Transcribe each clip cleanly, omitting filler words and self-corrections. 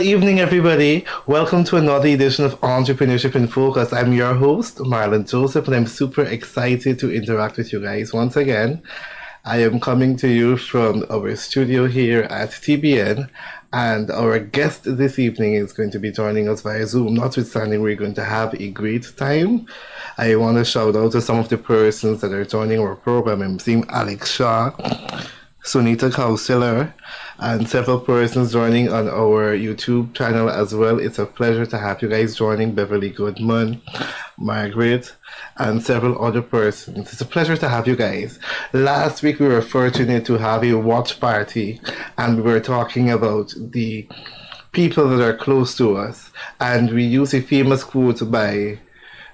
evening, everybody. Welcome to another edition of Entrepreneurship in Focus. I'm your host, Marlon Joseph, and I'm super excited to interact with you guys once again. I am coming to you from our studio here at TBN, and our guest this evening is going to be joining us via Zoom. Notwithstanding, we're going to have a great time. I want to shout out to some of the persons that are joining our program. I'm seeing Alex Shaw, Sunita Kausiler, and several persons joining on our YouTube channel as well. It's a pleasure to have you guys joining. Beverly Goodman, Margaret, and several other persons. It's a pleasure to have you guys. Last week we were fortunate to have a watch party, and we were talking about the people that are close to us, and we used a famous quote by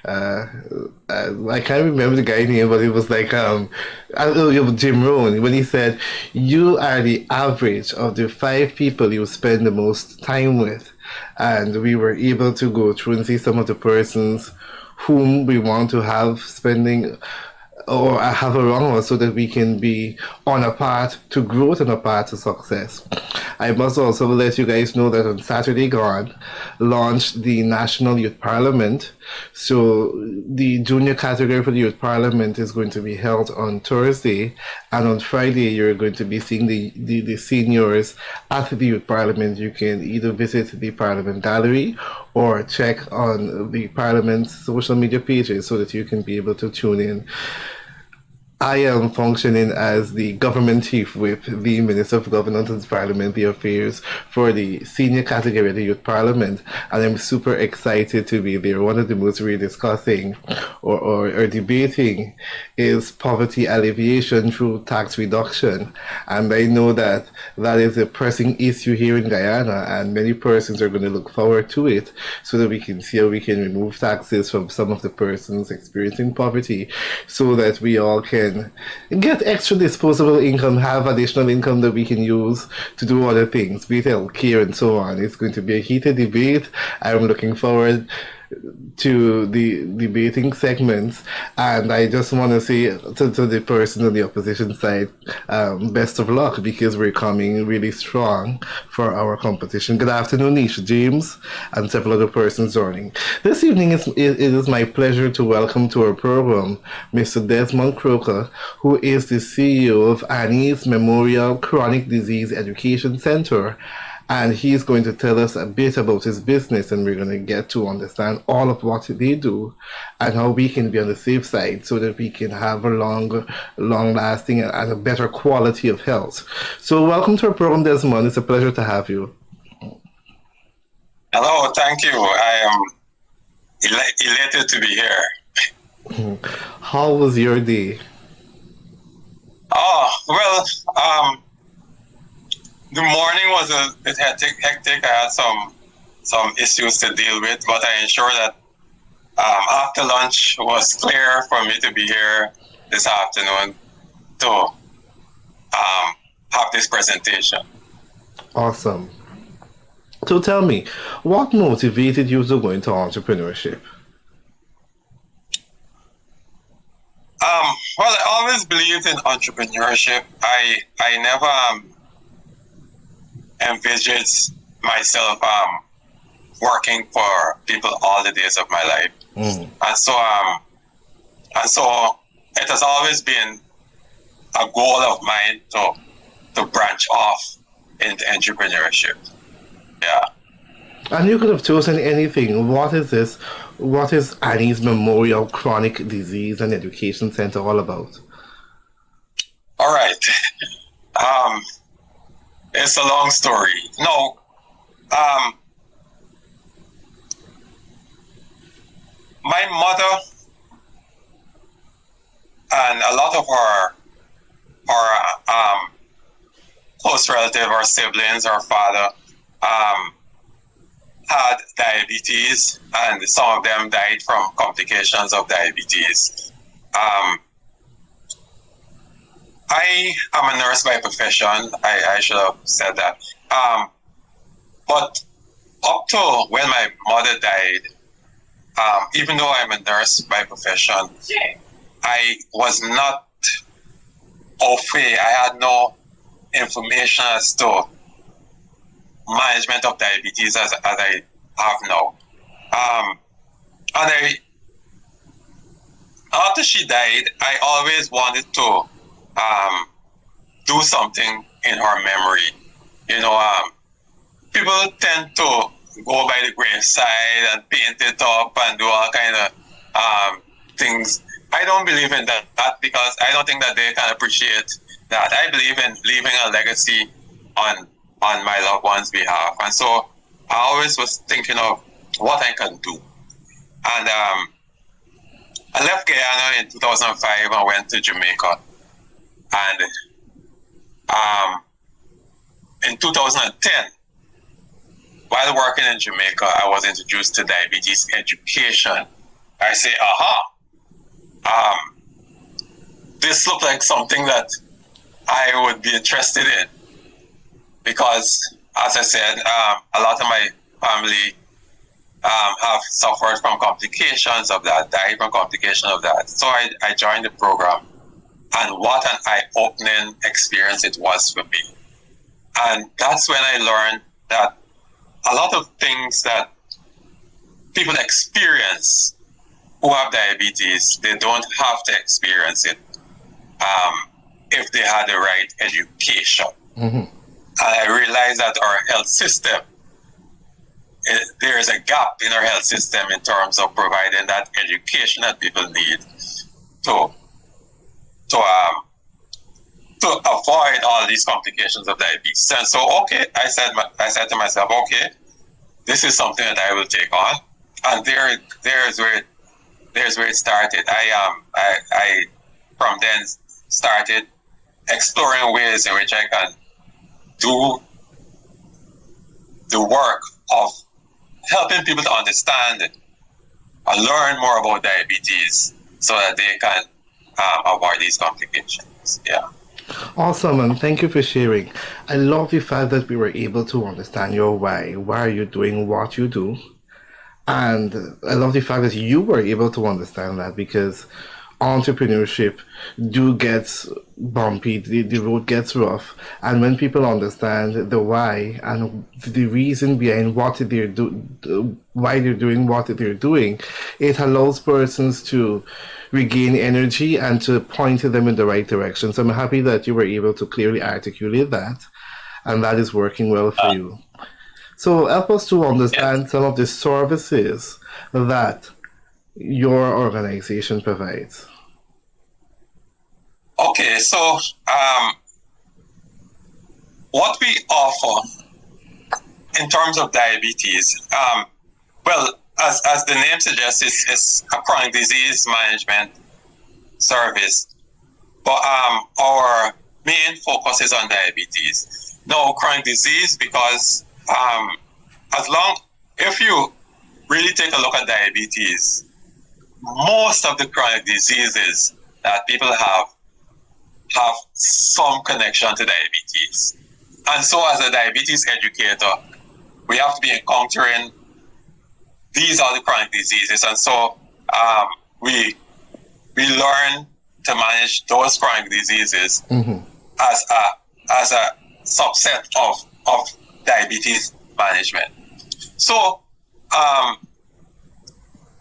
I can't remember the guy's name, but it was like it was Jim Rohn, when he said, "You are the average of the five people you spend the most time with," and we were able to go through and see some of the persons whom we want to have spending or have around us so that we can be on a path to growth and a path to success. I must also let you guys know that on Saturday gone launched the National Youth Parliament. So the junior category for the Youth Parliament is going to be held on Thursday, and on Friday you're going to be seeing the seniors at the Youth Parliament. You can either visit the Parliament Gallery or check on the Parliament's social media pages so that you can be able to tune in. I am functioning as the government chief with the Minister of Governance and Parliamentary Affairs for the senior category of the Youth Parliament, and I'm super excited to be there. One of the most we're discussing or debating is poverty alleviation through tax reduction, and I know that that is a pressing issue here in Guyana, and many persons are going to look forward to it so that we can see how we can remove taxes from some of the persons experiencing poverty so that we all can get extra disposable income, have additional income that we can use to do other things, be it healthcare and so on. It's going to be a heated debate. I'm looking forward to the debating segments, and I just want to say to the person on the opposition side, best of luck, because we're coming really strong for our competition. Good afternoon, Nisha James, and several other persons joining. This evening it is my pleasure to welcome to our program Mr. Desmond Croker, who is the CEO of Annie's Memorial Chronic Disease Education Center. And he's going to tell us a bit about his business, and we're going to get to understand all of what they do and how we can be on the safe side so that we can have a long-lasting and a better quality of health. So welcome to our program, Desmond. It's a pleasure to have you. Hello, thank you. I am elated to be here. How was your day? Oh, well, the morning was a bit hectic. I had some issues to deal with, but I ensured that after lunch was clear for me to be here this afternoon to have this presentation. Awesome. So tell me, what motivated you to go into entrepreneurship? Well, I always believed in entrepreneurship. I never envisaged myself working for people all the days of my life, and so it has always been a goal of mine to branch off into entrepreneurship. Yeah. And you could have chosen anything. What is this? What is Annie's Memorial Chronic Disease and Education Center all about? All right. It's a long story. No. My mother and a lot of her close relative, our siblings, our father, had diabetes, and some of them died from complications of diabetes. I am a nurse by profession. I should have said that. But up to when my mother died, even though I'm a nurse by profession, I was not au fait. I had no information as to management of diabetes as I have now. And after she died, I always wanted to do something in her memory. People tend to go by the graveside and paint it up and do all kind of things. I don't believe in that because I don't think that they can appreciate that. I believe in leaving a legacy on my loved one's behalf. And so I always was thinking of what I can do. And I left Guyana in 2005 and went to Jamaica. And in 2010, while working in Jamaica, I was introduced to diabetes education. I say, this looked like something that I would be interested in. Because, as I said, a lot of my family have suffered from complications of that, died from complications of that. So I joined the program. And what an eye-opening experience it was for me. And that's when I learned that a lot of things that people experience who have diabetes, they don't have to experience it if they had the right education. Mm-hmm. And I realized that our health system, there is a gap in our health system in terms of providing that education that people need to avoid all these complications of diabetes. And so, okay, I said to myself, okay, this is something that I will take on. And there's where it started. I from then started exploring ways in which I can do the work of helping people to understand and learn more about diabetes so that they can avoid these complications. Yeah. Awesome, and thank you for sharing. I love the fact that we were able to understand your why. Why are you doing what you do? And I love the fact that you were able to understand that because entrepreneurship gets bumpy, the road gets rough, and when people understand the why and the reason behind what they're why they're doing what they're doing, it allows persons to regain energy and to point them in the right direction. So I'm happy that you were able to clearly articulate that, and that is working well for you. So help us to understand some of the services that your organization provides. Okay, so what we offer in terms of diabetes, well, as the name suggests, it's a chronic disease management service. But our main focus is on diabetes. No chronic disease because if you really take a look at diabetes, most of the chronic diseases that people have some connection to diabetes. And so as a diabetes educator, we have to be encountering these are the chronic diseases. And so we learn to manage those chronic diseases as a subset of diabetes management. So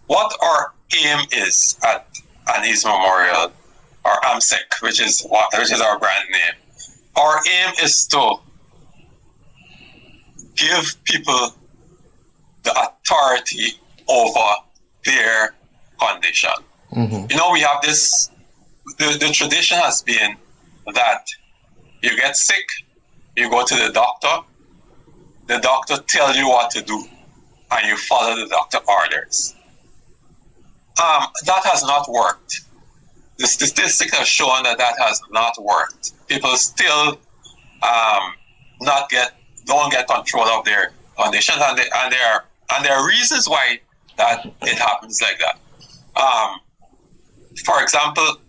what our aim is at Annie's Memorial, or AMSEC, which is our brand name, our aim is to give people the authority over their condition. Mm-hmm. We have this, the tradition has been that you get sick, you go to the doctor tells you what to do, and you follow the doctor orders. That has not worked. The statistics have shown that has not worked. People still don't get control of their conditions, and there are reasons why that it happens like that. For example,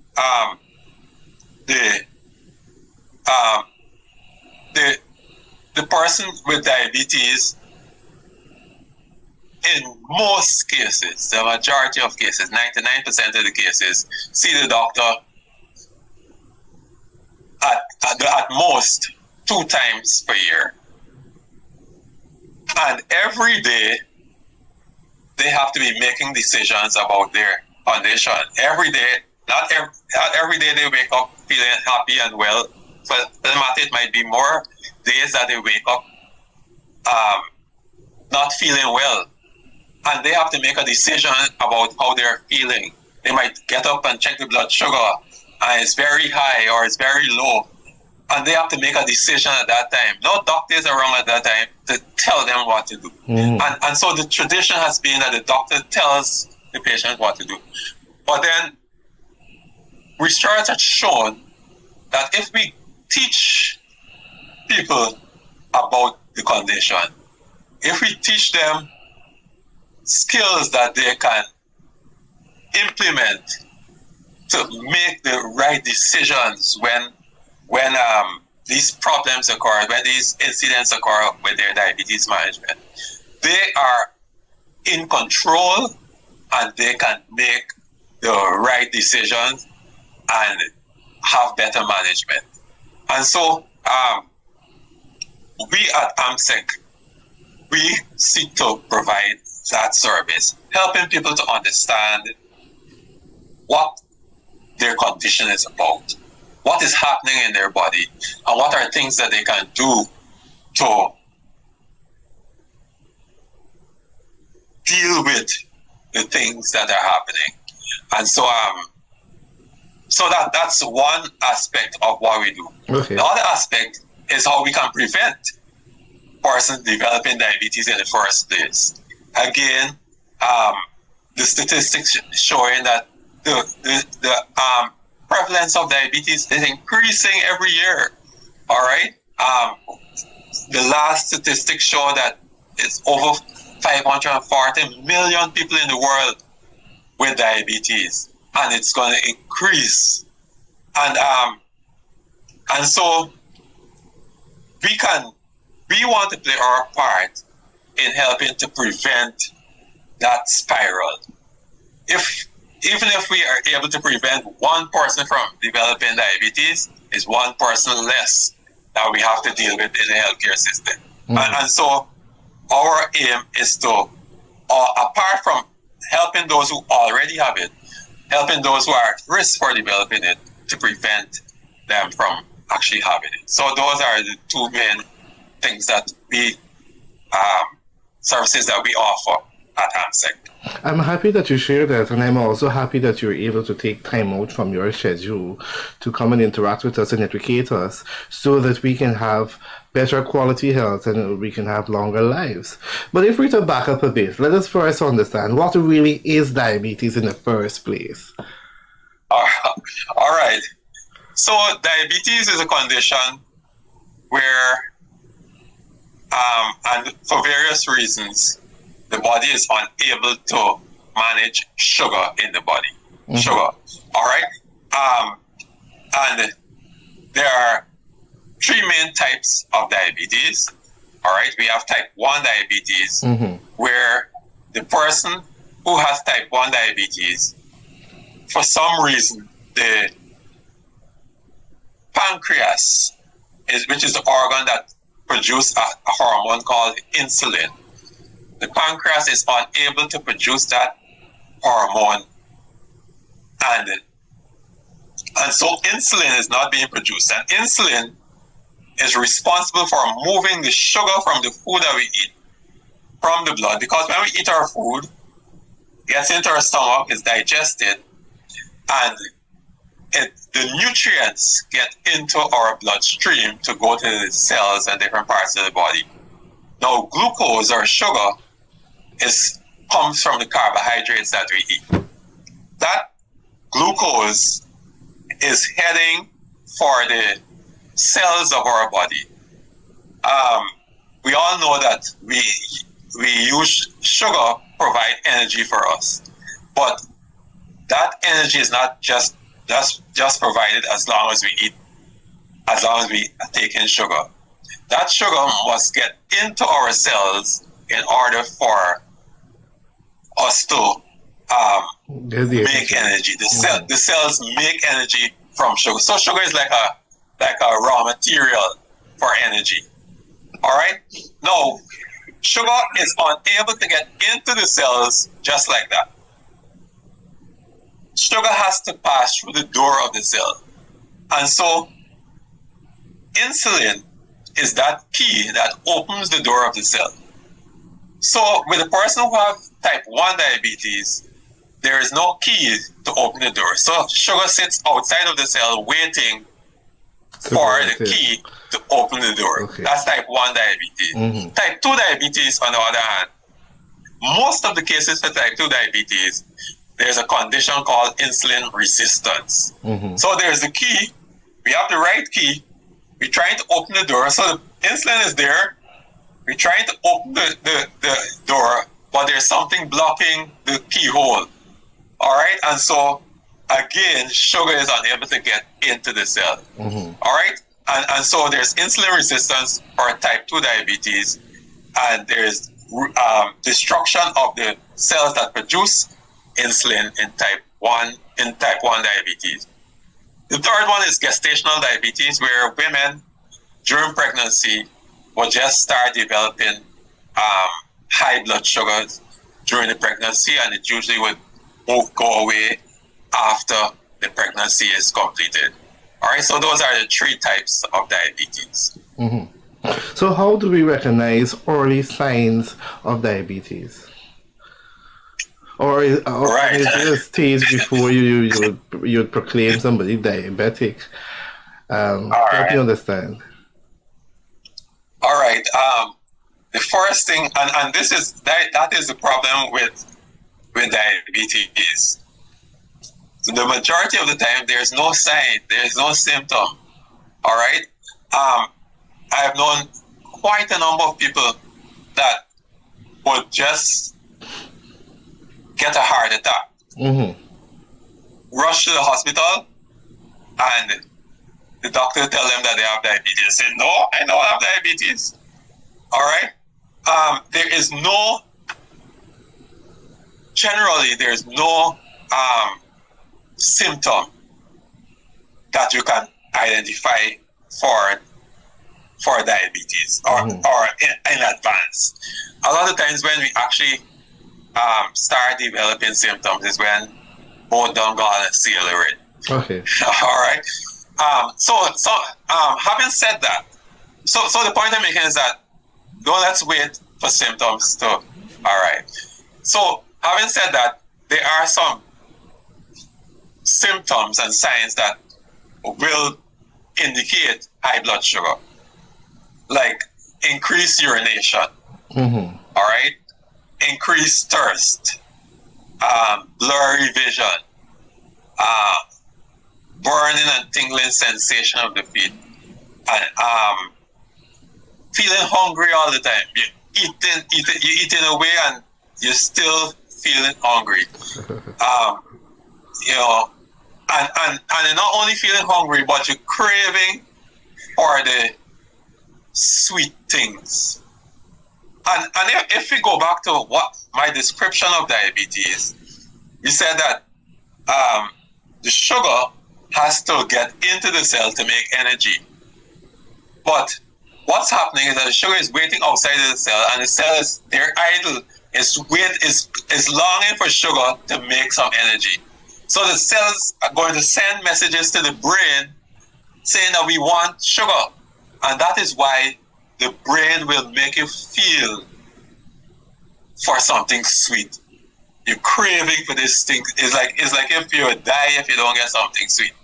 the person with diabetes, in most cases, the majority of cases, 99% of the cases, see the doctor at most 2 times per year. And every day, they have to be making decisions about their condition. Every day, not every day they wake up feeling happy and well. For the matter, it might be more days that they wake up not feeling well. And they have to make a decision about how they're feeling. They might get up and check the blood sugar, and it's very high or it's very low. And they have to make a decision at that time. No doctors are around at that time to tell them what to do. And so the tradition has been that the doctor tells the patient what to do. But then research has shown that if we teach people about the condition, if we teach them skills that they can implement to make the right decisions when these problems occur, when these incidents occur with their diabetes management, they are in control and they can make the right decisions and have better management. And so we at AMSEC, we seek to provide that service, helping people to understand what their condition is about, what is happening in their body, and what are things that they can do to deal with the things that are happening. And so that's one aspect of what we do. Okay. The other aspect is how we can prevent persons developing diabetes in the first place. Again, the statistics showing that the prevalence of diabetes is increasing every year. All right. The last statistics show that it's over 540 million people in the world with diabetes, and it's going to increase. And so we want to play our part in helping to prevent that spiral. Even if we are able to prevent one person from developing diabetes, it's one person less that we have to deal with in the healthcare system. And so our aim is to, apart from helping those who already have it, helping those who are at risk for developing it, to prevent them from actually having it. So those are the two main things that we, services that we offer at AMSEC. I'm happy that you share that, and I'm also happy that you're able to take time out from your schedule to come and interact with us and educate us so that we can have better quality health and we can have longer lives. But if we're to back up a bit, let us first understand what really is diabetes in the first place. All right. So diabetes is a condition where, and for various reasons, the body is unable to manage sugar in the body. Sugar. All right. And there are three main types of diabetes. All right. We have type 1 diabetes, where the person who has type 1 diabetes, for some reason, the pancreas, which is the organ that produces a hormone called insulin, the pancreas is unable to produce that hormone, and so insulin is not being produced. And insulin is responsible for moving the sugar from the food that we eat from the blood, because when we eat our food, it gets into our stomach, is digested, and the nutrients get into our bloodstream to go to the cells and different parts of the body. Now, glucose or sugar comes from the carbohydrates that we eat. That glucose is heading for the cells of our body. We all know that we use sugar provide energy for us, but that energy is not just provided as long as we eat, as long as we take in sugar. That sugar must get into our cells in order for us to make energy. The cells make energy from sugar. So sugar is like a raw material for energy. All right. Now, Sugar is unable to get into the cells just like that. Sugar has to pass through the door of the cell. And so insulin is that key that opens the door of the cell. So with a person who has type 1 diabetes, there is no key to open the door. So sugar sits outside of the cell waiting for the key to open the door. Okay. That's type 1 diabetes. Mm-hmm. Type 2 diabetes, on the other hand, most of the cases for type 2 diabetes, there's a condition called insulin resistance. Mm-hmm. So there's the key. We have the right key. We're trying to open the door. So the insulin is there. We're trying to open the door, but there's something blocking the keyhole. All right? And so, again, sugar is unable to get into the cell. Mm-hmm. All right? And so there's insulin resistance for type 2 diabetes, and there's destruction of the cells that produce insulin in type 1 diabetes. The third one is gestational diabetes, where women during pregnancy will just start developing high blood sugars during the pregnancy, and it usually would go away after the pregnancy is completed. All right, so those are the 3 types of diabetes. Mm-hmm. So how do we recognize early signs of diabetes? Or is there a stage before you would proclaim somebody diabetic? Help me understand. All right. The first thing, and this is that is the problem with diabetes. So the majority of the time, there's no sign, there's no symptom. All right. I have known quite a number of people that would just get a heart attack, rush to the hospital, and the doctor tell them that they have diabetes. Say, no, I don't have diabetes. All right. Generally, there's no symptom that you can identify for diabetes or in advance. A lot of times when we actually start developing symptoms is when both don't go on accelerate. Okay. All right. So having said that, so the point I'm making is that let's wait for symptoms to. All right. So having said that, there are some symptoms and signs that will indicate high blood sugar, like increased urination. Mm-hmm. All right. Increased thirst, blurry vision, burning and tingling sensation of the feet, and feeling hungry all the time. You're eating away and you're still feeling hungry. And you're not only feeling hungry, but you're craving for the sweet things. And if we go back to what my description of diabetes, we said that the sugar has to get into the cell to make energy. But what's happening is that the sugar is waiting outside of the cell, and the cell is there idle, is longing for sugar to make some energy. So the cells are going to send messages to the brain saying that we want sugar. And that is why the brain will make you feel for something sweet. You're craving for this thing. It's like if you would die if you don't get something sweet.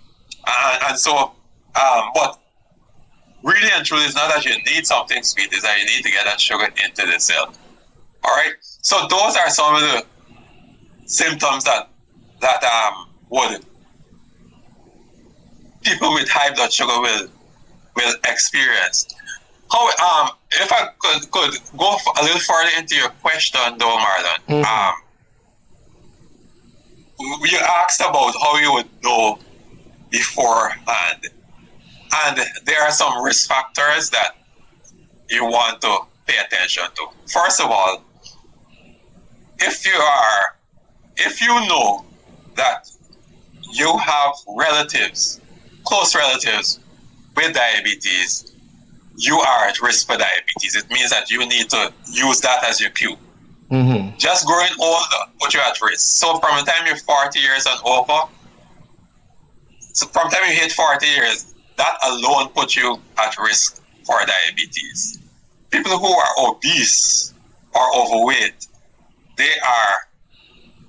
And so, but really and truly, it's not that you need something sweet, it's that you need to get that sugar into the cell. All right. So those are some of the symptoms that would people with high blood sugar will experience. How if I could go a little further into your question, though, Marlon. You asked about how you would know beforehand, and there are some risk factors that you want to pay attention to. First of all, if you know that you have relatives, close relatives with diabetes, you are at risk for diabetes. It means that you need to use that as your cue. Just growing older put you at risk. So from the time you're 40 years and over, so from the time you hit 40 years, that alone puts you at risk for diabetes. People who are obese or overweight, they are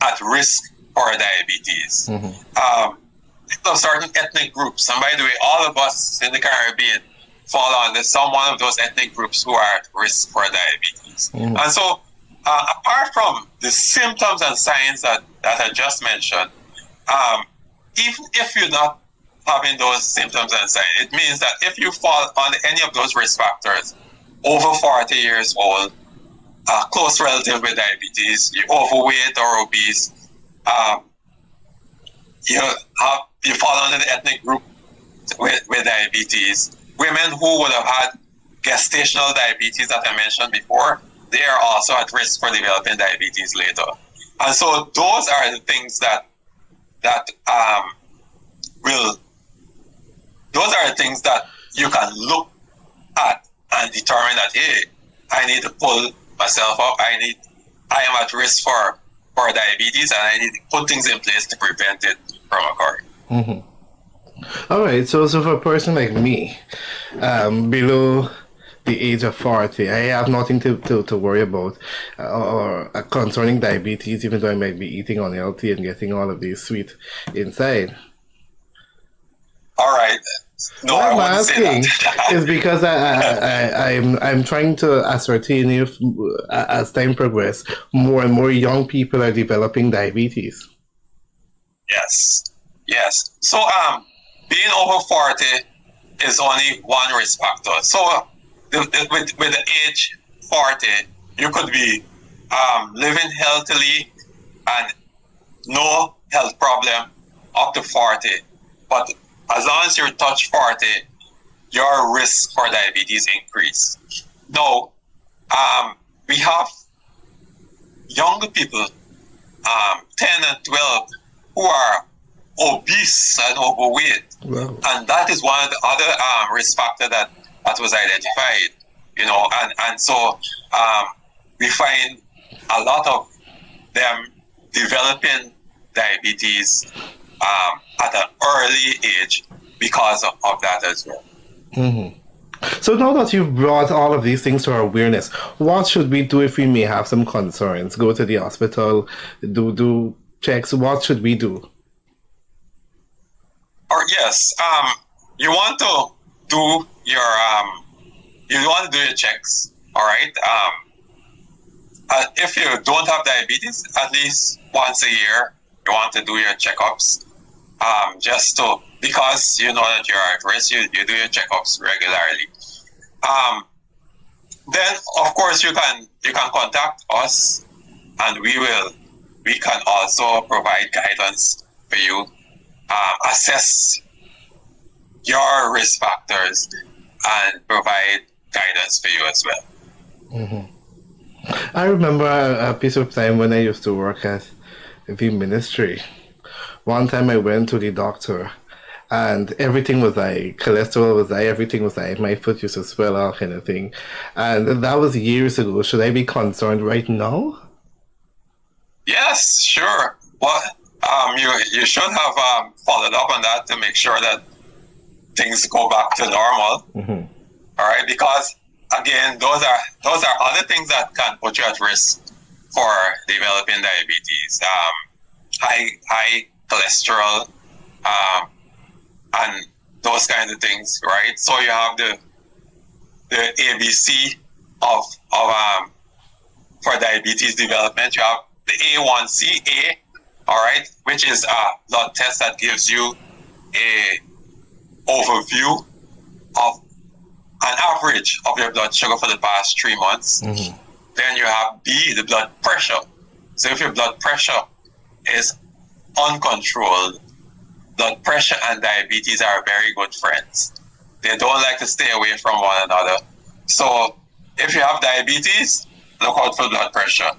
at risk for diabetes. People of certain ethnic groups, and by the way, all of us in the Caribbean fall under some one of those ethnic groups who are at risk for diabetes. And so, apart from the symptoms and signs that I just mentioned, even if you're not having those symptoms and signs, it means that if you fall on any of those risk factors, over 40 years old, close relative with diabetes, you're overweight or obese, you fall under the ethnic group with diabetes. Women who would have had gestational diabetes that I mentioned before, they are also at risk for developing diabetes later. And so those are the things that you can look at and determine that, hey, I need to pull myself up. I am at risk for diabetes, and I need to put things in place to prevent it from occurring. All right, so for a person like me, below the age of 40, I have nothing to worry about or concerning diabetes, even though I might be eating unhealthy and getting all of these sweet inside. All right. No, what I I'm wouldn't say asking that. is because I'm trying to ascertain if, as time progresses, more and more young people are developing diabetes. Yes. So, being over 40 is only one risk factor. So, with the age 40, you could be living healthily and no health problem up to 40. But as long as you touch 40, your risk for diabetes increase. Now, we have younger people, 10 and 12, who are obese and overweight. Wow. And that is one of the other risk factors that was identified, and so we find a lot of them developing diabetes at an early age because of that as well. So now that you've brought all of these things to our awareness, what should we do if we may have some concerns? Go to the hospital, do checks. What should we do? Or yes, you want to do your checks. All right. If you don't have diabetes, at least once a year, you want to do your checkups. Because you know that you're at risk, you do your checkups regularly. Then of course you can contact us, and we can also provide guidance for you, assess your risk factors, and provide guidance for you as well. I remember a piece of time when I used to work at the ministry. One time I went to the doctor, and everything was high. Cholesterol was high, everything was high. My foot used to swell out, kind of thing. And that was years ago. Should I be concerned right now? Yes, sure. Well, you should have followed up on that to make sure that things go back to normal. All right, because again, those are other things that can put you at risk for developing diabetes. High cholesterol, and those kinds of things, right? So you have the ABC of for diabetes development. You have the A1C, all right, which is a blood test that gives you a overview of an average of your blood sugar for the past 3 months. Then you have B, the blood pressure. So if your blood pressure is uncontrolled, blood pressure and diabetes are very good friends. They don't like to stay away from one another. So if you have diabetes, look out for blood pressure.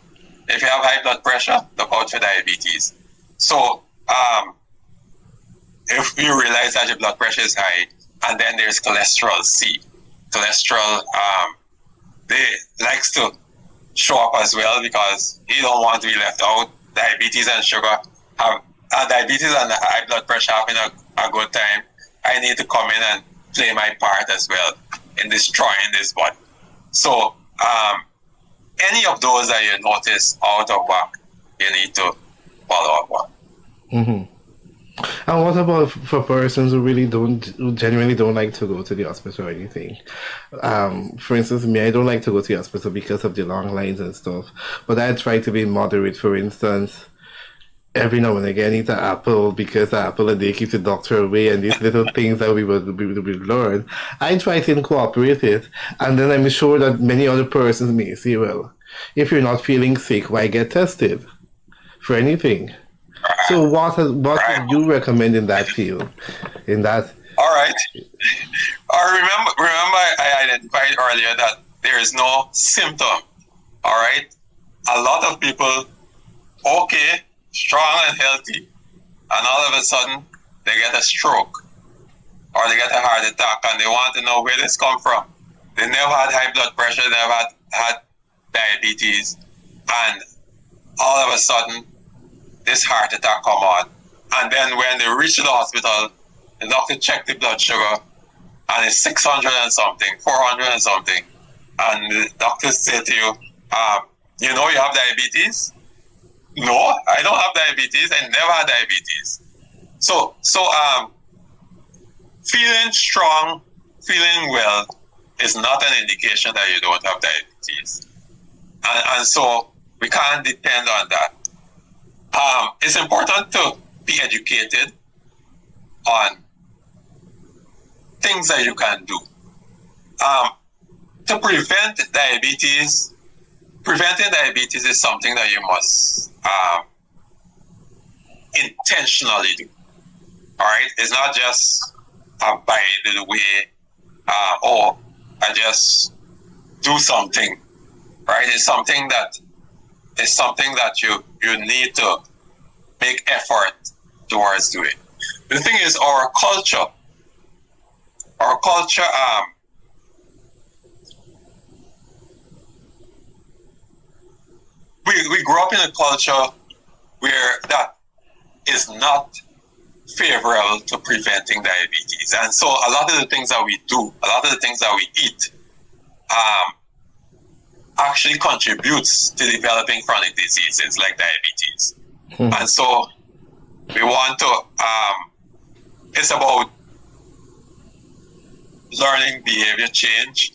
If you have high blood pressure, look out for diabetes. So if you realize that your blood pressure is high, and then there's cholesterol C, cholesterol, they likes to show up as well because you don't want to be left out. Diabetes and sugar have diabetes and high blood pressure having a good time. I need to come in and play my part as well in destroying this body. So any of those that you notice out of whack, you need to follow up on. Mm-hmm. And what about for persons who genuinely don't like to go to the hospital or anything? For instance, me, I don't like to go to the hospital because of the long lines and stuff. But I try to be moderate. For instance, every now and again, eat an apple because the apple a day keeps the doctor away, and these little things that we would learn. I try to incorporate it, and then I'm sure that many other persons may say, well, if you're not feeling sick, why get tested for anything? So what would you recommend in that field? In that? All right. Remember I identified earlier that there is no symptom. All right. A lot of people, okay, strong and healthy, and all of a sudden they get a stroke or they get a heart attack, and they want to know where this come from. They never had high blood pressure, they never had diabetes, and all of a sudden this heart attack come on. And then when they reach the hospital, the doctor check the blood sugar and it's 600 and something, 400 and something. And the doctor say to you, you know you have diabetes? No, I don't have diabetes. I never had diabetes. So feeling strong, feeling well is not an indication that you don't have diabetes. And so we can't depend on that. It's important to be educated on things that you can do. To prevent diabetes, preventing diabetes is something that you must intentionally do. All right? It's not just by the way, or I just do something, right? It's something that you need to make effort towards doing. The thing is, our culture, we grew up in a culture where that is not favorable to preventing diabetes. And so a lot of the things that we do, a lot of the things that we eat, actually contributes to developing chronic diseases like diabetes. And so we want to, it's about learning behavior change.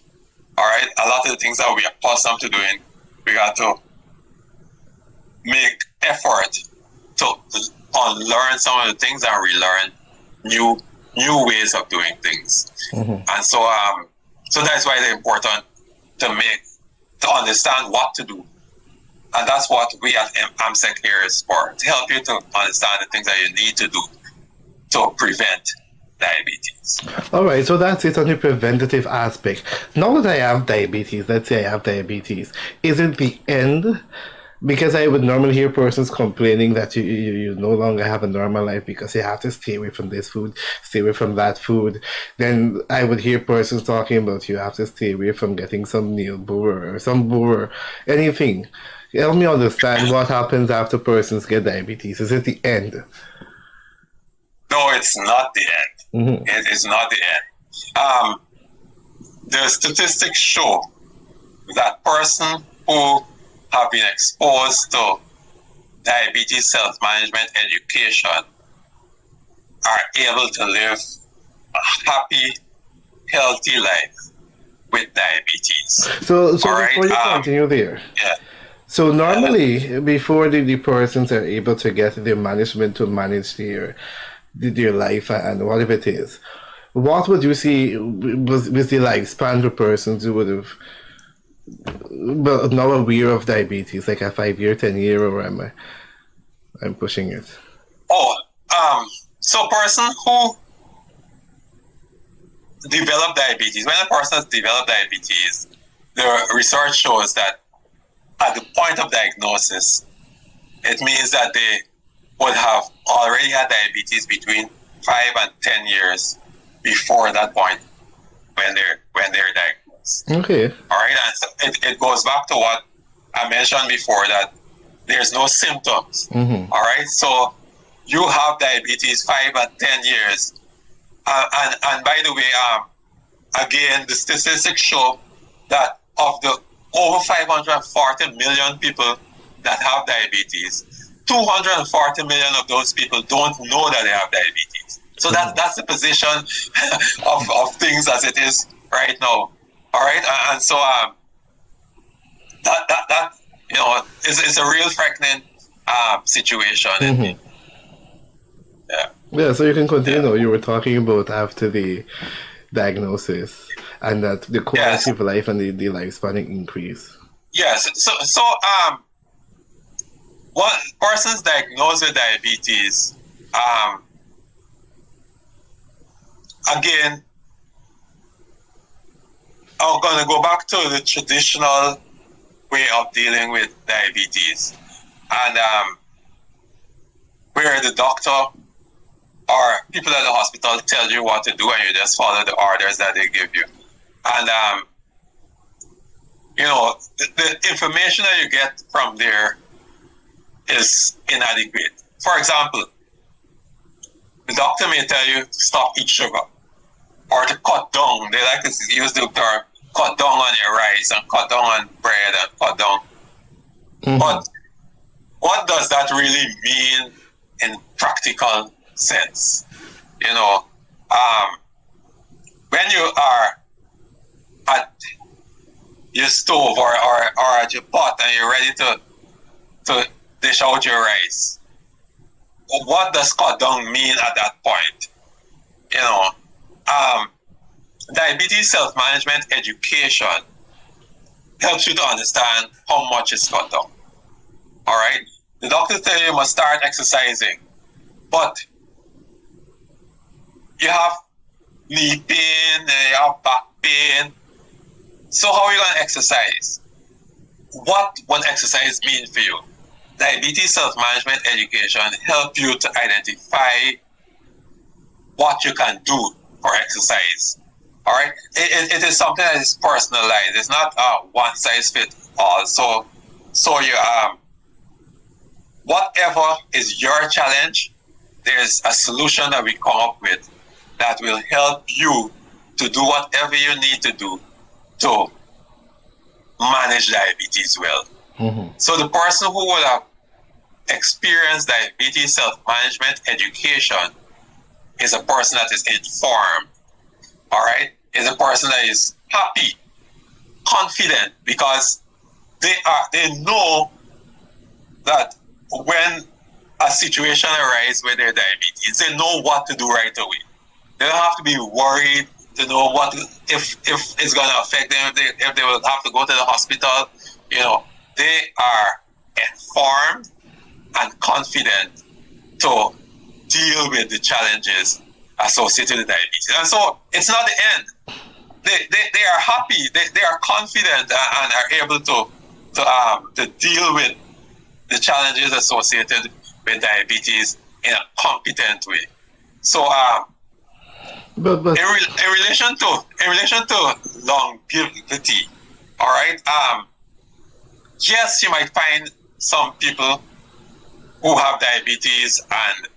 All right. A lot of the things that we are accustomed to doing, we got to make effort to unlearn some of the things and relearn new ways of doing things. And so that's why it's important to understand what to do. And that's what we at AMSEC here is for, to help you to understand the things that you need to do to prevent diabetes. All right, so that's it on the preventative aspect. Now that I have diabetes, let's say I have diabetes, is it the end? Because I would normally hear persons complaining that you no longer have a normal life because you have to stay away from this food, stay away from that food. Then I would hear persons talking about you have to stay away from getting some nail borer or some borer, anything. Help me understand what happens after persons get diabetes. Is it the end? No, it's not the end. It is not the end. The statistics show that person who have been exposed to diabetes self-management education are able to live a happy, healthy life with diabetes. So before you continue there. Yeah. So normally, before the persons are able to get their management to manage their life and whatever it is, what would you see was the lifespan for persons who would have but now aware of diabetes, like a 5-year, 10-year, or I'm pushing it? So person who develop diabetes, when a person has developed diabetes, the research shows that at the point of diagnosis, it means that they would have already had diabetes between 5 and 10 years before that point. when they're diagnosed. Okay. All right, and so it goes back to what I mentioned before, that there's no symptoms. Mm-hmm. All right, so you have diabetes 5 and 10 years, and by the way, again, the statistics show that of the over 540 million people that have diabetes, 240 million of those people don't know that they have diabetes. So that's the position of things as it is right now. All right, and so that is a real frightening situation. Mm-hmm. Yeah. Yeah. So you can continue. You were talking about after the diagnosis and that the quality of life and the lifespan increase. Yes. So one person's diagnosed with diabetes, again, I'm going to go back to the traditional way of dealing with diabetes, and where the doctor or people at the hospital tell you what to do and you just follow the orders that they give you. And, the information that you get from there is inadequate. For example, the doctor may tell you to stop eating sugar or to cut down. They like to use the term, cut down on your rice and cut down on bread and cut down. Mm-hmm. But what does that really mean in practical sense? When you are at your stove or at your pot and you're ready to dish out your rice, what does cut down mean at that point? Diabetes self-management education helps you to understand how much is cut down. All right? The doctor tells you must start exercising, but you have knee pain, you have back pain. So how are you going to exercise? What will exercise mean for you? Diabetes self-management education help you to identify what you can do for exercise. All right? It is something that is personalized. It's not one size fits all. So you whatever is your challenge, there's a solution that we come up with that will help you to do whatever you need to do to manage diabetes well. Mm-hmm. So the person who will have experienced diabetes self-management education is a person that is informed, all right? Is a person that is happy, confident, because they know that when a situation arises with their diabetes, they know what to do right away. They don't have to be worried to know if it's going to affect them, if they will have to go to the hospital. They are informed and confident to deal with the challenges associated with diabetes. And so it's not the end. They are happy, they are confident and are able to deal with the challenges associated with diabetes in a competent way. So but in relation to longevity, all right, yes, you might find some people who have diabetes and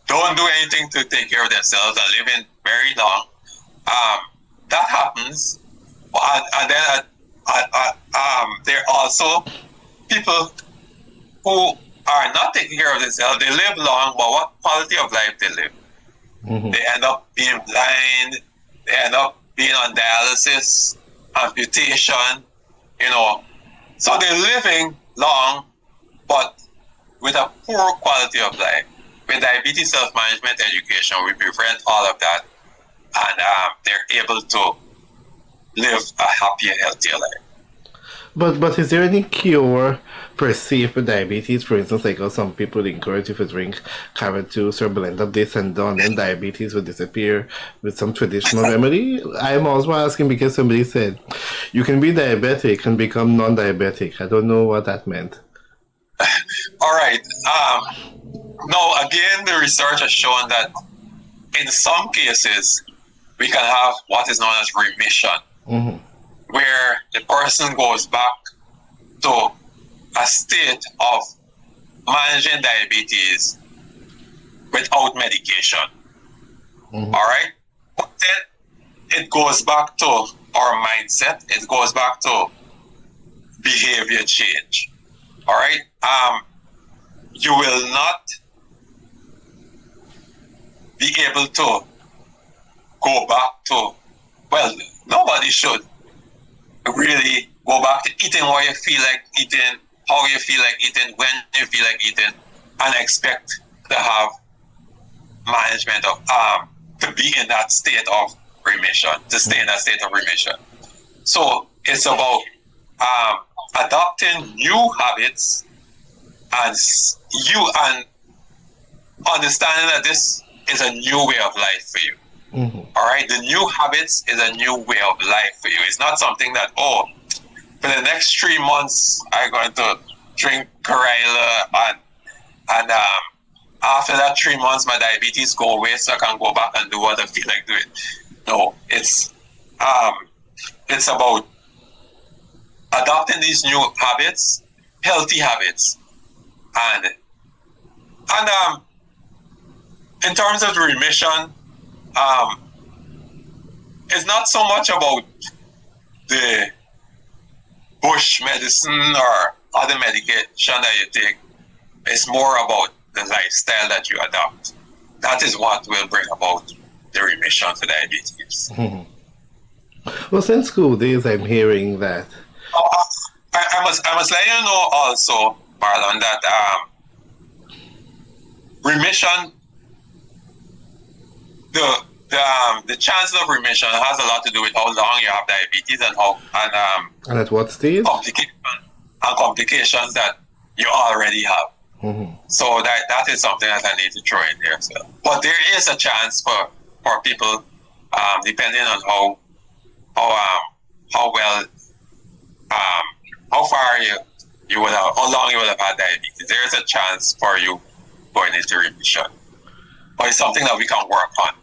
don't do anything to take care of themselves and living very long. That happens, and then there are also people who are not taking care of themselves. They live long, but what quality of life they live? Mm-hmm. They end up being blind. They end up being on dialysis, amputation. So they're living long, but with a poor quality of life. With diabetes self-management education, we prevent all of that, and they're able to live a happier, healthier life. But is there any cure per se for diabetes? For instance, like how some people encourage you to drink carrot juice or blend of this and done, and diabetes will disappear with some traditional remedy? I'm also asking because somebody said you can be diabetic and become non-diabetic. I don't know what that meant. All right. No, again, the research has shown that in some cases, we can have what is known as remission, where the person goes back to a state of managing diabetes without medication. All right? But then it goes back to our mindset. It goes back to behavior change. All right? You will not be able to go back to, well, nobody should really go back to eating what you feel like eating, how you feel like eating, when you feel like eating, and expect to have management of, to be in that state of remission, to stay in that state of remission. So it's about adopting new habits and understanding that this is a new way of life for you. All right, the new habits is a new way of life for you. It's not something that, oh, for the next 3 months I'm going to drink Karela and after that 3 months my diabetes go away so I can go back and do what I feel like doing. No, it's about adopting these new habits, healthy habits, and in terms of the remission, it's not so much about the bush medicine or other medication that you take. It's more about the lifestyle that you adopt. That is what will bring about the remission for diabetes. Well, since school days, I'm hearing that. I must let you know also, Marlon, that remission, the chances of remission has a lot to do with how long you have diabetes and at what stage? Complications that you already have. So that is something that I need to throw in there. So. But there is a chance for people, depending on how well, how far you would have, how long you would have had diabetes. There is a chance for you going into remission. But it's something that we can work on.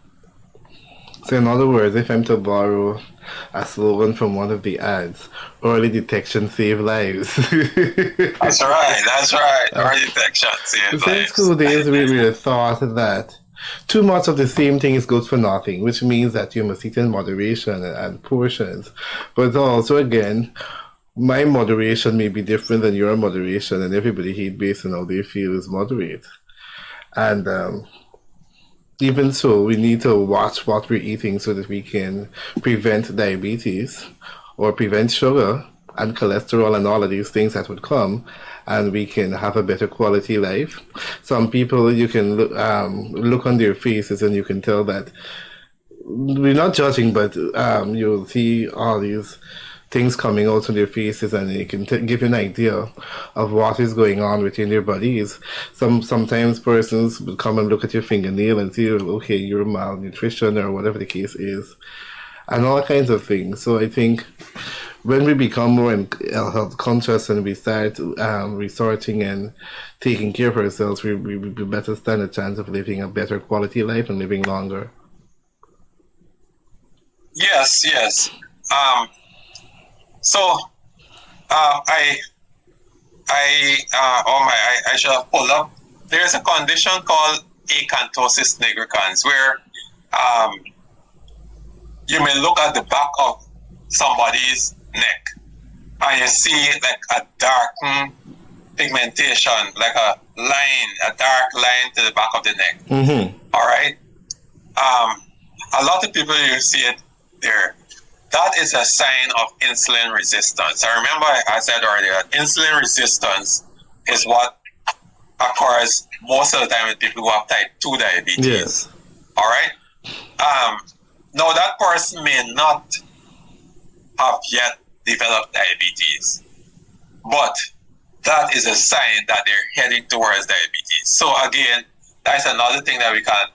So in other words, if I'm to borrow a slogan from one of the ads, early detection save lives. That's right. Early detection save lives. Since school days, we really thought that too much of the same thing is good for nothing, which means that you must eat in moderation and portions. But also, again, my moderation may be different than your moderation, and everybody eat based on how they feel is moderate. And even so, we need to watch what we're eating so that we can prevent diabetes or prevent sugar and cholesterol and all of these things that would come, and we can have a better quality life. Some people, you can look on their faces and you can tell that we're not judging, but you'll see all these things coming out on their faces, and it can give you an idea of what is going on within their bodies. Sometimes persons will come and look at your fingernail and see, okay, you're malnutrition or whatever the case is, and all kinds of things. So I think when we become more health conscious and we start resorting and taking care of ourselves, we better stand a chance of living a better quality life and living longer. Yes. So, I should have pulled up. There's a condition called acanthosis nigricans, where you may look at the back of somebody's neck and you see like a darkened pigmentation, like a dark line to the back of the neck. All right. A lot of people, you see it there. That is a sign of insulin resistance. I remember I said earlier that insulin resistance is what occurs most of the time with people who have type 2 diabetes. Yes. All right? Now, that person may not have yet developed diabetes, but that is a sign that they're heading towards diabetes. So again, that's another thing that we can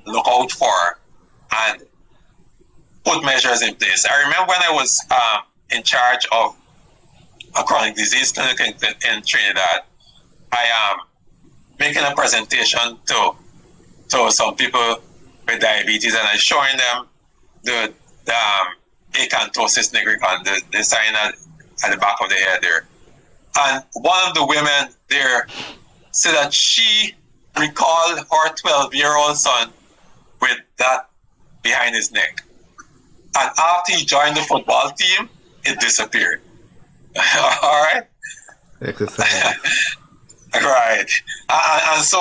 look out for and put measures in place. I remember when I was in charge of a chronic disease clinic in Trinidad, I am making a presentation to some people with diabetes, and I'm showing them acanthosis nigricans, the sign at the back of the head there. And one of the women there said that she recalled her 12-year-old son with that behind his neck. And after he joined the football team, it disappeared. All right? Exercise. Right. And so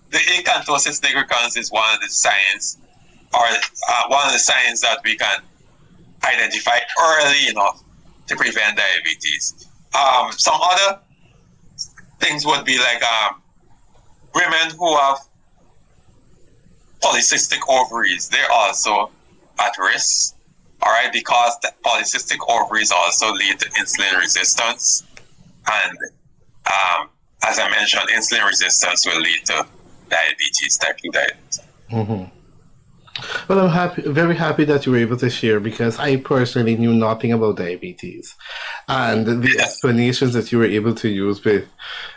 the acanthosis nigricans is one of the signs, or one of the signs that we can identify early enough to prevent diabetes. Some other things would be like women who have polycystic ovaries. They're also at risk, all right, because the polycystic ovaries also lead to insulin resistance. And as I mentioned, insulin resistance will lead to diabetes, type 2 diabetes. Mm-hmm. Well, I'm very happy that you were able to share, because I personally knew nothing about diabetes. And the explanations that you were able to use with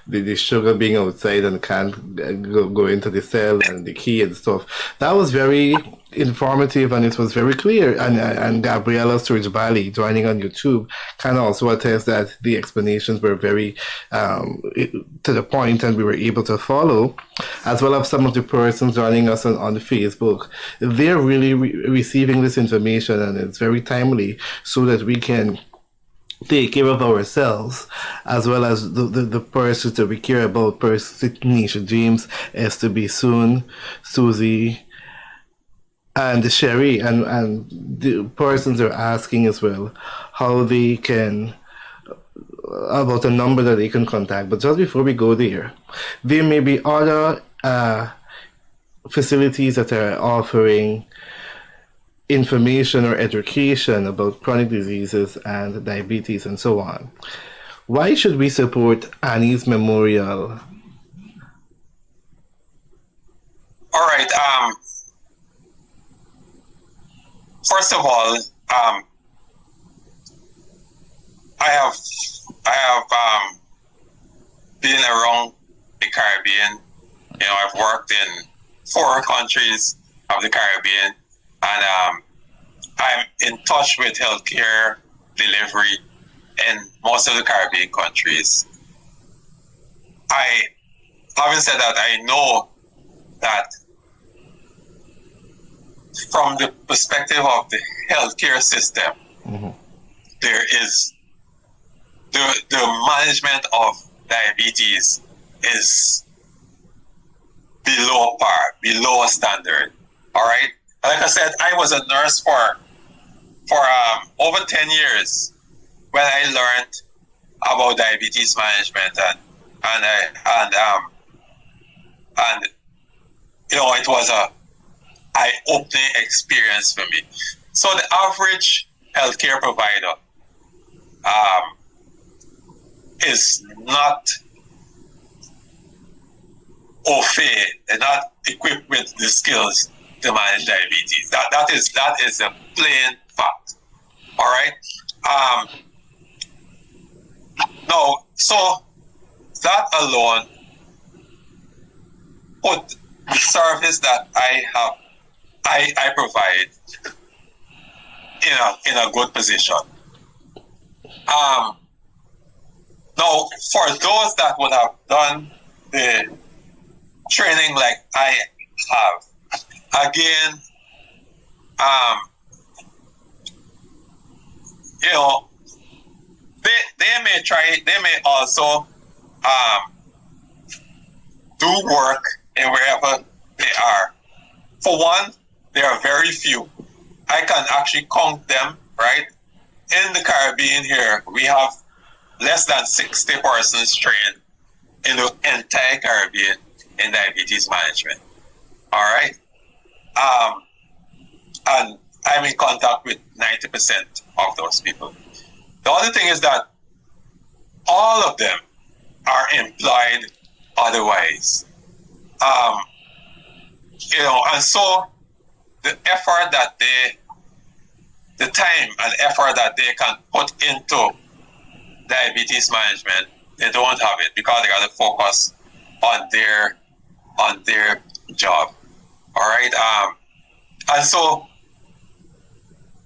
the sugar being outside and can't go into the cell and the key and stuff, that was very informative, and it was very clear. And Gabriela Sturge Bally, joining on YouTube, can also attest that the explanations were very to the point, and we were able to follow, as well as some of the persons joining us on Facebook. They're really receiving this information, and it's very timely, so that we can take care of ourselves, as well as the persons that we care about, Nisha James, Esther B. Soon, Susie, and Sherry, and the persons are asking as well how they can, about a number that they can contact. But just before we go there may be other facilities that are offering information or education about chronic diseases and diabetes and so on. Why should we support Annie's Memorial? All right. First of all, I have been around the Caribbean. You know, I've worked in 4 countries of the Caribbean, and I'm in touch with healthcare delivery in most of the Caribbean countries. Having said that, I know that from the perspective of the healthcare system, mm-hmm. there is the management of diabetes is below par, below a standard. All right. Like I said, I was a nurse for over 10 years when I learned about diabetes management, and you know, it was a eye-opening experience for me. So the average healthcare provider is not au fait, they're not equipped with the skills to manage diabetes. That is a plain fact. All right. No, so that alone put the service that I provide in a good position. Now, for those that would have done the training like I have, again, you know, they may also do work in wherever they are. For one, there are very few. I can actually count them, right? In the Caribbean here, we have less than 60 persons trained in the entire Caribbean in diabetes management. All right? And I'm in contact with 90% of those people. The other thing is that all of them are employed otherwise. You know, and so the effort that the time and effort that they can put into diabetes management, they don't have it because they got to focus on their job. All right. And so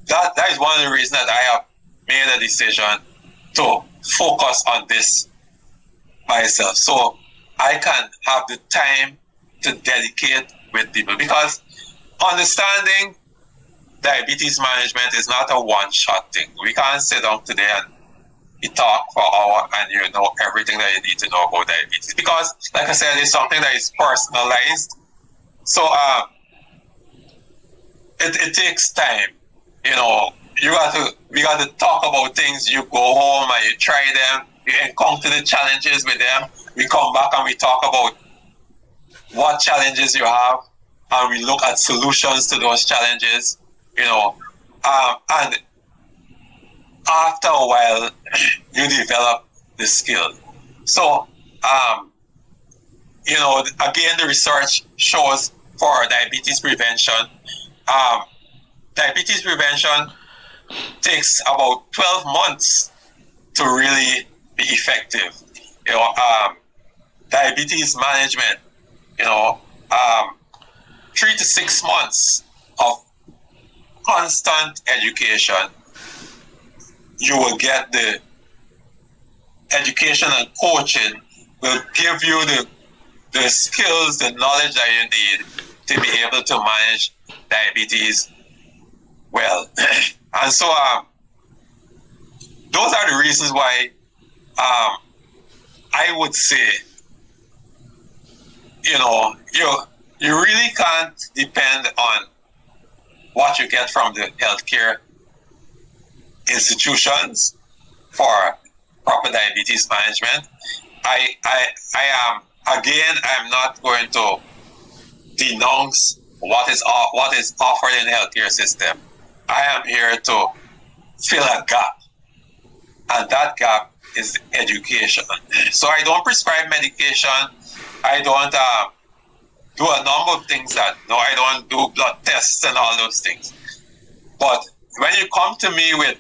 that is one of the reasons that I have made a decision to focus on this myself, so I can have the time to dedicate with people. Because understanding diabetes management is not a one-shot thing. We can't sit down today and we talk for an hour and you know everything that you need to know about diabetes. Because, like I said, it's something that is personalized. So it takes time. You know, we got to talk about things. You go home and you try them. You encounter the challenges with them. We come back and we talk about what challenges you have, and we look at solutions to those challenges. You know, and after a while, you develop the skill. So, you know, again, the research shows for diabetes prevention, diabetes prevention takes about 12 months to really be effective. You know, diabetes management, you know, 3 to 6 months of constant education, you will get the education and coaching will give you the skills, the knowledge that you need to be able to manage diabetes well. And so those are the reasons why I would say, you know, you really can't depend on what you get from the healthcare institutions for proper diabetes management. I am, again, I'm not going to denounce what is offered in the healthcare system. I am here to fill a gap, and that gap is education. So I don't prescribe medication. I don't do a number of things I don't do blood tests and all those things. But when you come to me with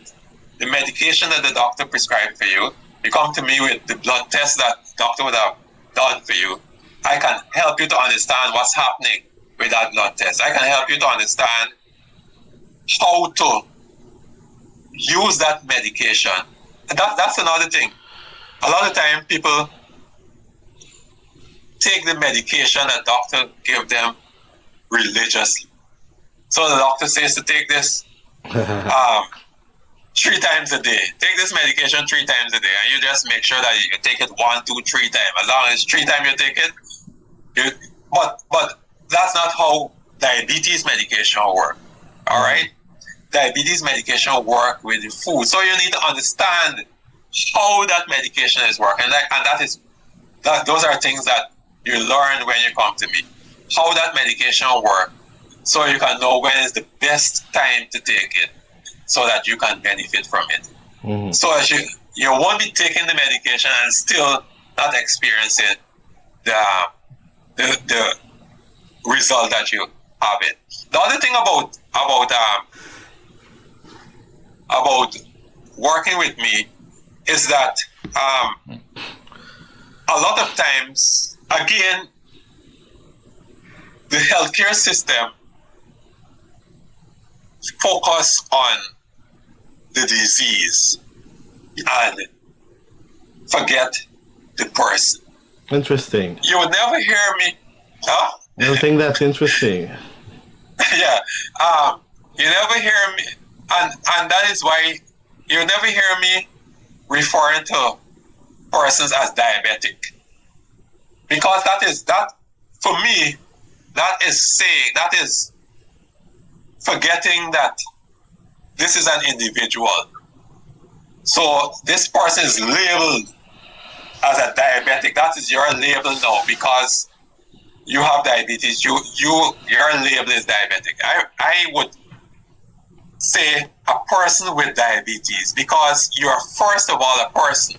the medication that the doctor prescribed for you, you come to me with the blood test that the doctor would have done for you, I can help you to understand what's happening with that blood test. I can help you to understand how to use that medication. And that's another thing. A lot of time people take the medication that doctor give them religiously. So the doctor says to take this 3 times a day. Take this medication 3 times a day, and you just make sure that you take it 1, 2, 3 times. As long as 3 times you take it, but that's not how diabetes medication work. All right, diabetes medication work with the food, so you need to understand how that medication is working, and those are things that you learn when you come to me. How that medication work, so you can know when is the best time to take it, so that you can benefit from it. Mm-hmm. So as you won't be taking the medication and still not experiencing the result that you have it. The other thing about working with me is that a lot of times, again, the healthcare system focus on the disease and forget the person. Interesting. You would never hear me. Huh? I think that's interesting. Yeah. You never hear me, and that is why you never hear me referring to persons as diabetic, because that for me, that is forgetting that this is an individual. So this person is labeled as a diabetic. That is your label now, because you have diabetes. Your label is diabetic. I would say a person with diabetes, because you are first of all a person,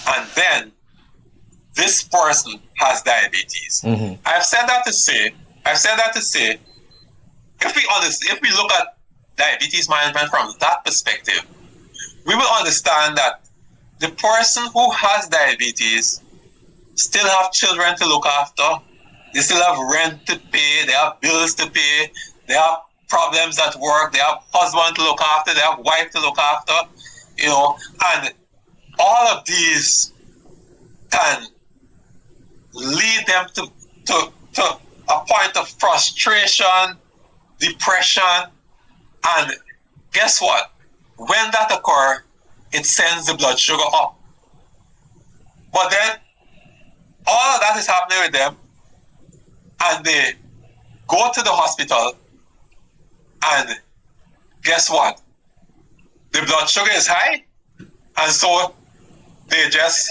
and then this person has diabetes. Mm-hmm. I've said that to say, if we look at diabetes management from that perspective, we will understand that the person who has diabetes still have children to look after, they still have rent to pay, they have bills to pay, they have problems at work, they have husband to look after, they have wife to look after, and all of these can lead them to a point of frustration, depression, and guess what? When that occurs, it sends the blood sugar up. But then all of that is happening with them, and they go to the hospital, and guess what? The blood sugar is high, and so they just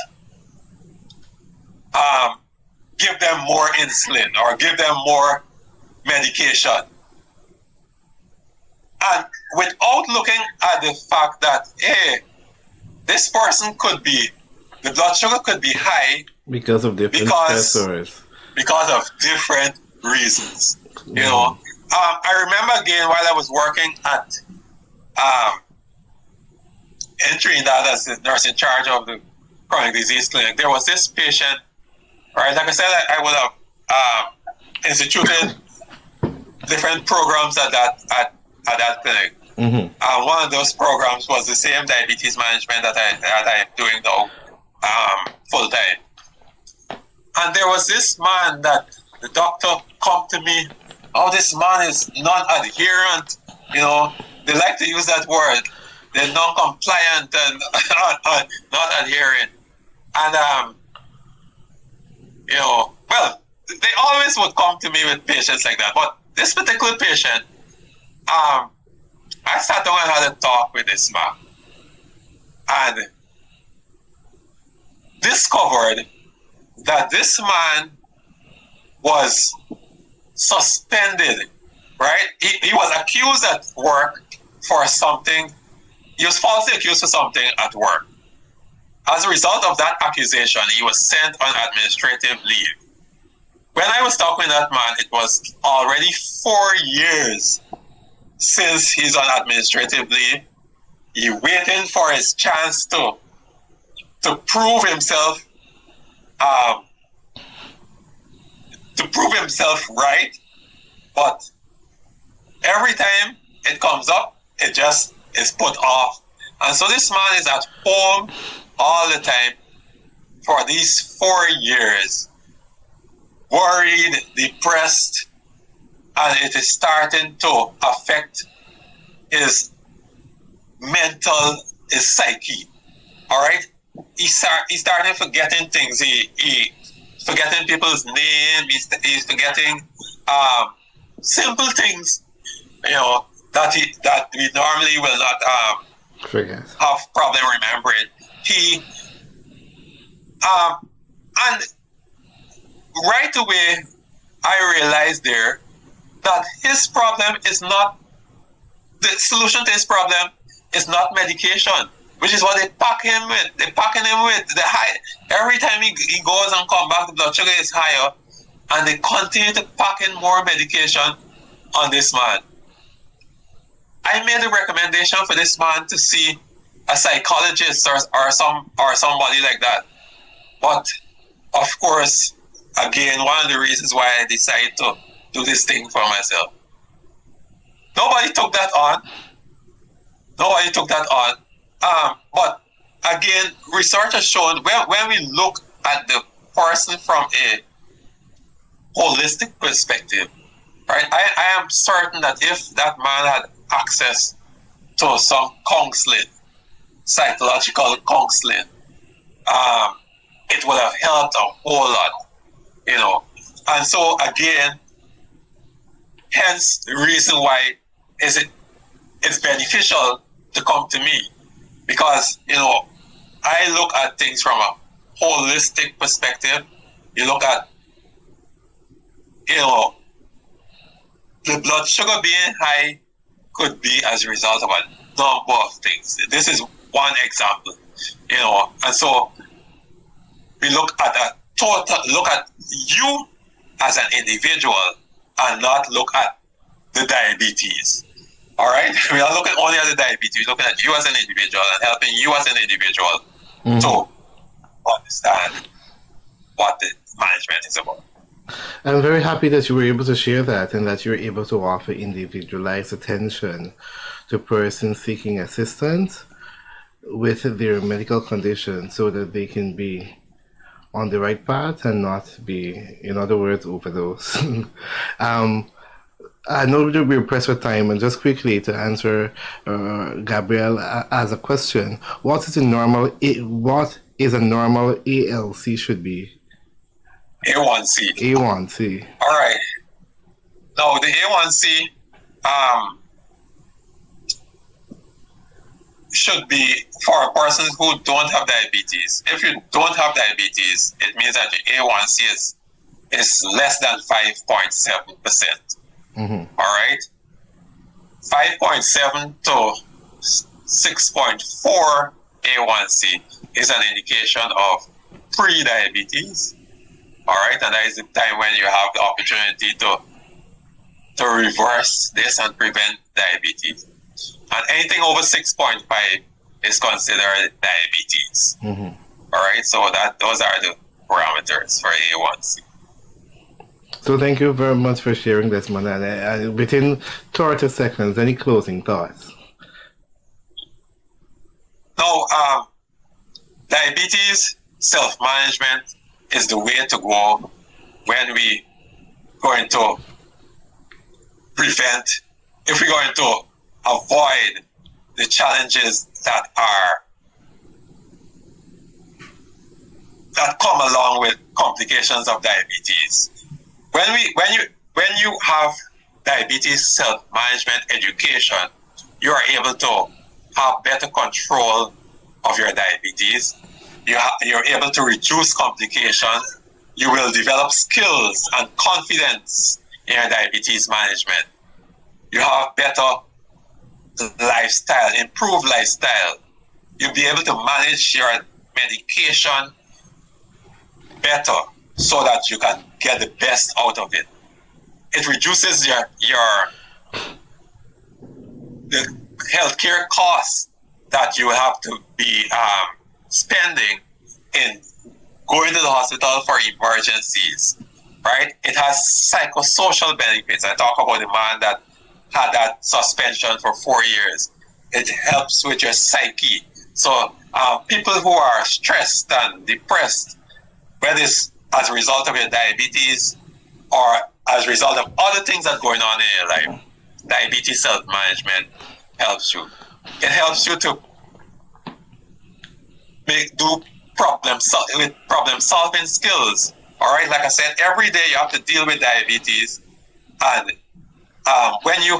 give them more insulin or give them more medication. And without looking at the fact that, hey, this person the blood sugar could be high because of different stressors. Because of different reasons. I remember again while I was working at in Trinidad as the nurse in charge of the chronic disease clinic, there was this patient, right? Like I said, I would have instituted different programs at that clinic. Mm-hmm. One of those programs was the same diabetes management that I am doing now full time. And there was this man that the doctor come to me. Oh, this man is non-adherent. They like to use that word. They're non-compliant and not adherent. And well, they always would come to me with patients like that. But this particular patient, I sat down and had a talk with this man and discovered that this man was suspended, right? He was accused at work for something. He was falsely accused for something at work. As a result of that accusation, he was sent on administrative leave. When I was talking to that man, it was already 4 years since he's on administrative leave. He waiting for his chance to prove himself, right. But every time it comes up, it just is put off. And so this man is at home all the time for these 4 years, worried, depressed, and it is starting to affect his mental, his psyche. All right, he's starting forgetting things. He forgetting people's name. He's forgetting simple things, that we normally will not have problem remembering. And right away, I realized there that his problem is not, the solution to his problem is not medication, which is what they pack him with. They're packing him with the high. Every time he goes and comes back, the blood sugar is higher, and they continue to pack in more medication on this man. I made a recommendation for this man to see a psychologist or somebody like that. But of course, again, one of the reasons why I decided to do this thing for myself. Nobody took that on. But again, research has shown when we look at the person from a holistic perspective, right? I am certain that if that man had access to some counseling, psychological counseling, it would have helped a whole lot, And so again, hence the reason why it's beneficial to come to me, because I look at things from a holistic perspective. You look at the blood sugar being high could be as a result of a number of things. This is one example, and so we look at you as an individual and not look at the diabetes. All right? We are looking only at the diabetes. We're looking at you as an individual and helping you as an individual to understand what the management is about. I'm very happy that you were able to share that and that you were able to offer individualized attention to persons seeking assistance with their medical condition so that they can be on the right path and not be, in other words, overdose. um, I know that we're pressed for time, and just quickly to answer Gabrielle as a question, what is a normal ALC should be? A1C. A1C. All right. Now the A1C should be for persons who don't have diabetes. If you don't have diabetes, it means that your A1C is less than 5.7%. Mm-hmm. All right. 5.7 to 6.4 A1C is an indication of pre-diabetes. All right, and that is the time when you have the opportunity to reverse this and prevent diabetes. And anything over 6.5 is considered diabetes. Mm-hmm. All right, so those are the parameters for A1C. So thank you very much for sharing this, man. And within 30 seconds, any closing thoughts? Now, diabetes self-management is the way to go when we going to prevent, if we're going to avoid the challenges that come along with complications of diabetes. When you have diabetes self-management education, you are able to have better control of your diabetes. You're able to reduce complications. You will develop skills and confidence in your diabetes management. You have better lifestyle, improved lifestyle. You'll be able to manage your medication better so that you can get the best out of it. It reduces the healthcare costs that you have to be spending in going to the hospital for emergencies, right? It has psychosocial benefits. I talk about the man that had that suspension for 4 years. It helps with your psyche. So people who are stressed and depressed, whether it's as a result of your diabetes or as a result of other things that are going on in your life, diabetes self-management helps you. It helps you to do problem solving skills. All right, like I said, every day you have to deal with diabetes, and when you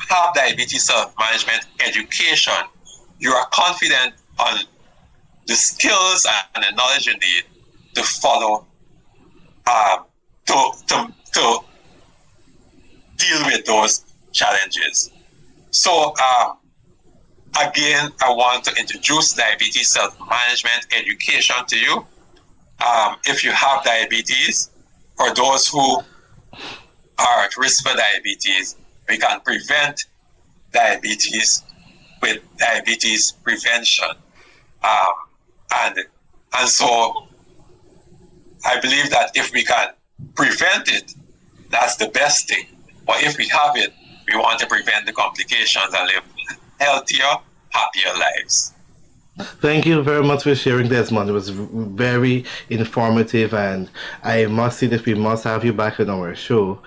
have diabetes self-management education, you are confident on the skills and the knowledge you need to follow to deal with those challenges. So again, I want to introduce diabetes self-management education to you. If you have diabetes, for those who are at risk for diabetes, we can prevent diabetes with diabetes prevention. And so I believe that if we can prevent it, that's the best thing. But if we have it, we want to prevent the complications and live healthier, happier lives. Thank you very much for sharing, Desmond. It was very informative, and I must say that we must have you back on our show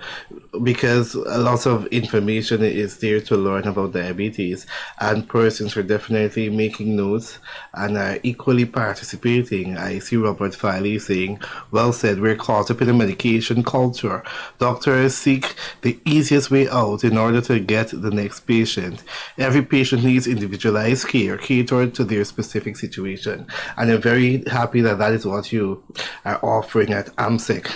because a lot of information is there to learn about diabetes, and persons are definitely making notes and are equally participating. I see Robert Filey saying, well said, we're caught up in a medication culture. Doctors seek the easiest way out in order to get the next patient. Every patient needs individualized care catered to their specific situation. And I'm very happy that that is what you are offering at AMSEC.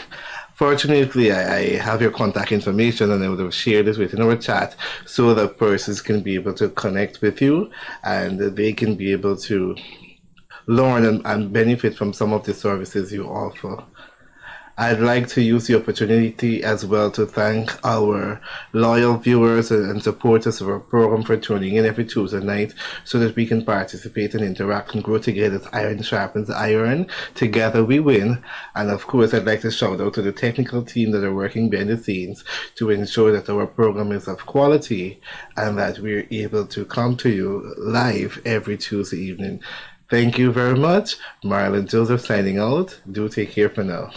Fortunately, I have your contact information and I would have shared it within our chat so that persons can be able to connect with you and they can be able to learn and benefit from some of the services you offer. I'd like to use the opportunity as well to thank our loyal viewers and supporters of our program for tuning in every Tuesday night so that we can participate and interact and grow together as iron sharpens iron. Together we win. And of course, I'd like to shout out to the technical team that are working behind the scenes to ensure that our program is of quality and that we're able to come to you live every Tuesday evening. Thank you very much. Marlon Joseph signing out. Do take care for now.